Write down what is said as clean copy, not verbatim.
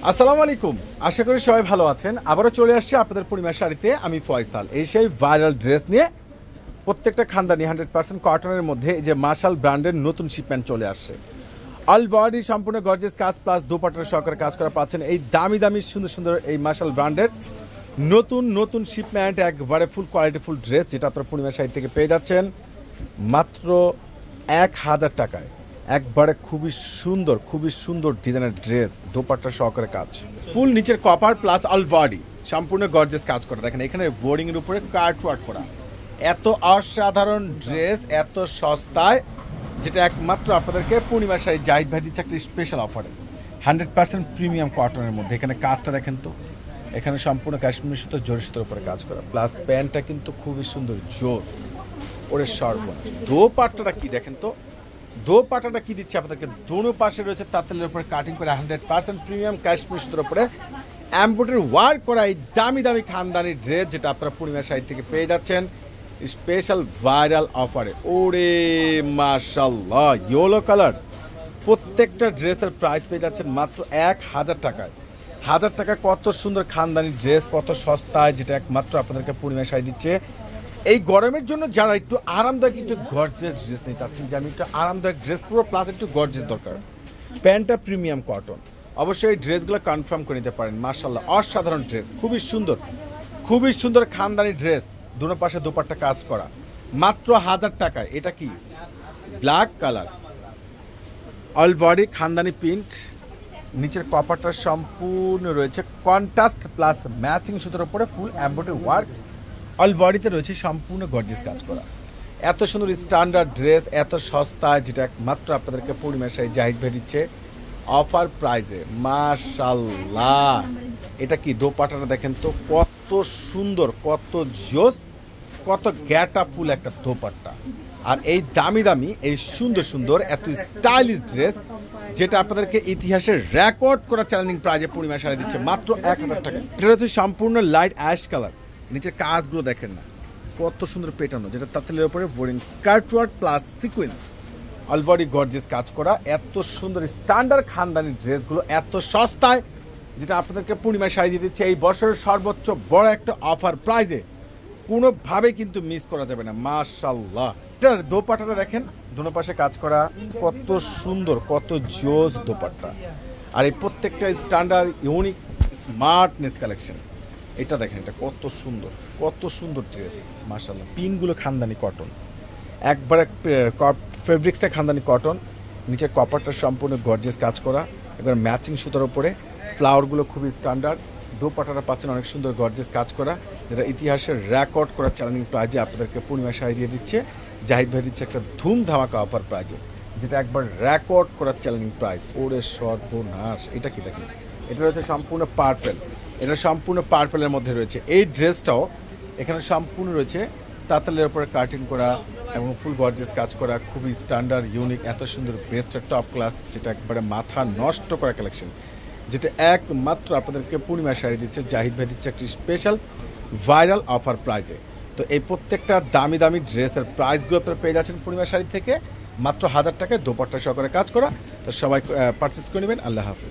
আসসালামু আলাইকুম। আশা করি সবাই ভালো আছেন। আবারও চলে আসছি আপনাদের পূর্ণিমা শাড়িতে। আমি ফয়সাল। এই সেই ভাইরাল ড্রেস নিয়ে প্রত্যেকটা খানদানি 100% কটনের মধ্যে এই যে মার্শাল ব্র্যান্ডের নতুন শিপমেন্ট চলে আসছে। অল বডি সম্পূর্ণ গর্জিয়াস কাজ প্লাস দুপাট্টার সহকারে কাজ করা পাচ্ছেন এই দামি দামি সুন্দর সুন্দর এই মার্শাল ব্র্যান্ডের নতুন নতুন শিপমেন্ট, একবারে ফুল কোয়ালিটি ফুল ড্রেস, যেটা আপনারা পূর্ণিমা শাড়ি থেকে পেয়ে যাচ্ছেন মাত্র 1000 টাকায়। একবারে খুবই সুন্দর ডিজাইনের ড্রেস, দোপাট্টা সহকারে কাজ, ফুল নিচের কপার প্লাস অল বডি সম্পূর্ণ গর্জিয়াস কাজ করা। দেখেন এখানে বোর্ডিং এর উপরে কার্ট ওয়ার্ক করা, এত অসাধারণ ড্রেস এত সস্তায়, যেটা একমাত্র আপনাদেরকে পূর্ণিমা শাড়ি জাহিদ ভাই দিচ্ছে একটা স্পেশাল অফারে 100% প্রিমিয়াম কটনের মধ্যে। এখানে কাজটা দেখেন তো, এখানে সম্পূর্ণ কাশ্মীর সুতো জরি সুতোর উপরে কাজ করা, প্লাস প্যান্টটা কিন্তু খুবই সুন্দর জোর ওরে সর্বনাশ। দোপাট্টাটা কি দেখেন তো, দোপাট্টাটা কি দিচ্ছে আপনাদেরকে, দোনো পাশে রয়েছে তাঁতেলের উপরে কাটিং করে 100% প্রিমিয়াম কাশ্মীর সুতোর উপরে এমব্রয়ডারি ওয়ার্ক করা এই দামি দামি খানদানি ড্রেস, যেটা আপনারা পূর্ণিমা শাড়ি থেকে পেয়ে যাচ্ছেন স্পেশাল ভাইরাল অফারে। ওরে মাশাআল্লাহ, ইয়েলো কালার প্রত্যেকটা ড্রেসের প্রাইস পেয়ে যাচ্ছেন মাত্র 1000 টাকায়। 1000 টাকা কত সুন্দর খানদানি ড্রেস, কত সস্তায়, যেটা একমাত্র আপনাদেরকে পূর্ণিমা শাড়ি দিচ্ছে। এই গরমের জন্য যারা একটু আরামদায়ক একটু গর্জিয়াস ড্রেস নিতে চাচ্ছেন, যে আমি একটু আরামদায়ক ড্রেস পুরো প্লাস একটু গর্জিয়াস দরকার, প্যান্টটা প্রিমিয়াম কটন, অবশ্যই এই ড্রেসগুলো কনফার্ম করে নিতে পারেন। মাশাআল্লাহ অসাধারণ ড্রেস, খুবই সুন্দর খানদানি ড্রেস, দুনো পাশে দুপাট্টা কাজ করা মাত্র 1000 টাকায়। এটা কি ব্ল্যাক কালার, অল বডি খানদানি প্রিন্ট, নিচের কপারটা সম্পূর্ণ রয়েছে কন্ট্রাস্ট প্লাস ম্যাচিং সুতোর উপরে ফুল এমব্রয়ডারি ওয়ার্ক, অল বডিতে রয়েছে সম্পূর্ণ গর্জিয়াস কাজ করা। এত সুন্দর স্ট্যান্ডার্ড ড্রেস এত সস্তায়, যেটা একমাত্র আপনাদেরকে পূর্ণিমা শাড়ি জাহিদ ভাই দিচ্ছে অফার প্রাইজে। মাশাআল্লাহ, এটা কি দোপাট্টাটা দেখেন তো, কত সুন্দর, কত জোস, কত গ্যাটা ফুল একটা দোপাট্টা, আর এই দামি দামি এই সুন্দর এত স্টাইলিশ ড্রেস, যেটা আপনাদেরকে ইতিহাসের রেকর্ড করা চ্যালেঞ্জিং প্রাইজে পূর্ণিমা শাড়ি দিচ্ছে মাত্র 1000 টাকা। এটা হচ্ছে সম্পূর্ণ লাইট অ্যাশ কালার, নিচের কাজগুলো দেখেন না কত সুন্দর পেটানো, যেটা তাঁতেলের উপরে boring cutwork plus sequence all body gorgeous কাজ করা, এত সুন্দর স্ট্যান্ডার্ড খানদানি ড্রেসগুলো এত সস্তায়, যেটা আপনাদেরকে পূর্ণিমা শাড়ি দিয়ে দিচ্ছে এই বছরের সর্বোচ্চ বড় একটা অফার প্রাইজে, কোনোভাবে কিন্তু মিস করা যাবে না। মাশাআল্লাহ, এটার দোপাট্টাটা দেখেন, দুনো পাশে কাজ করা, কত সুন্দর, কত জোস দোপাট্টা, আর এই প্রত্যেকটা স্ট্যান্ডার্ড ইউনিক স্মার্টনেস কালেকশন। এটা দেখেন, এটা কত সুন্দর ড্রেস মাশাআল্লাহ। পিনগুলো খানদানি কটন, একবারে ফেব্রিক্সটা খানদানি কটন, নিচে কপারটা সম্পূর্ণ গর্জিয়াস কাজ করা, এবার ম্যাচিং সুতার উপরে ফ্লাওয়ারগুলো খুবই স্ট্যান্ডার্ড, দোপাট্টাটা পাচ্ছেন অনেক সুন্দর গর্জিয়াস কাজ করা, যেটা ইতিহাসের রেকর্ড করা চ্যালেঞ্জিং প্রাইজে আপনাদেরকে পূর্ণিমা শাড়ি দিয়ে দিচ্ছে জাহিদ ভাই দিচ্ছে একটা ধুম ধামাকা অফার প্রাইজে, যেটা একবার রেকর্ড করার চ্যালেঞ্জিং প্রাইস। ওরে সর্বনাশ, এটা কি দেখেন, এটা রয়েছে সম্পূর্ণ পার্পেল, এটা সম্পূর্ণ পার্পেলের মধ্যে রয়েছে। এই ড্রেসটাও এখানে সম্পূর্ণ রয়েছে তাঁতেলের উপরে কাটিং করা এবং ফুল গর্জিয়াস কাজ করা, খুবই স্ট্যান্ডার্ড ইউনিক, এত সুন্দর বেস্ট টপ ক্লাস, যেটা একবারে মাথা নষ্ট করা কালেকশন, যেটা একমাত্র আপনাদেরকে পূর্ণিমা শাড়ি দিচ্ছে জাহিদ ভাই দিচ্ছে একটি স্পেশাল ভাইরাল অফার প্রাইজে। তো এই প্রত্যেকটা দামি দামি ড্রেসের প্রাইসগুলো আপনারা পেয়ে যাচ্ছেন পূর্ণিমা শাড়ি থেকে মাত্র 1000 টাকায়, দোপাট্টা সহকারে কাজ করা। তো সবাই পারচেস করে নেবেন। আল্লাহ হাফেজ।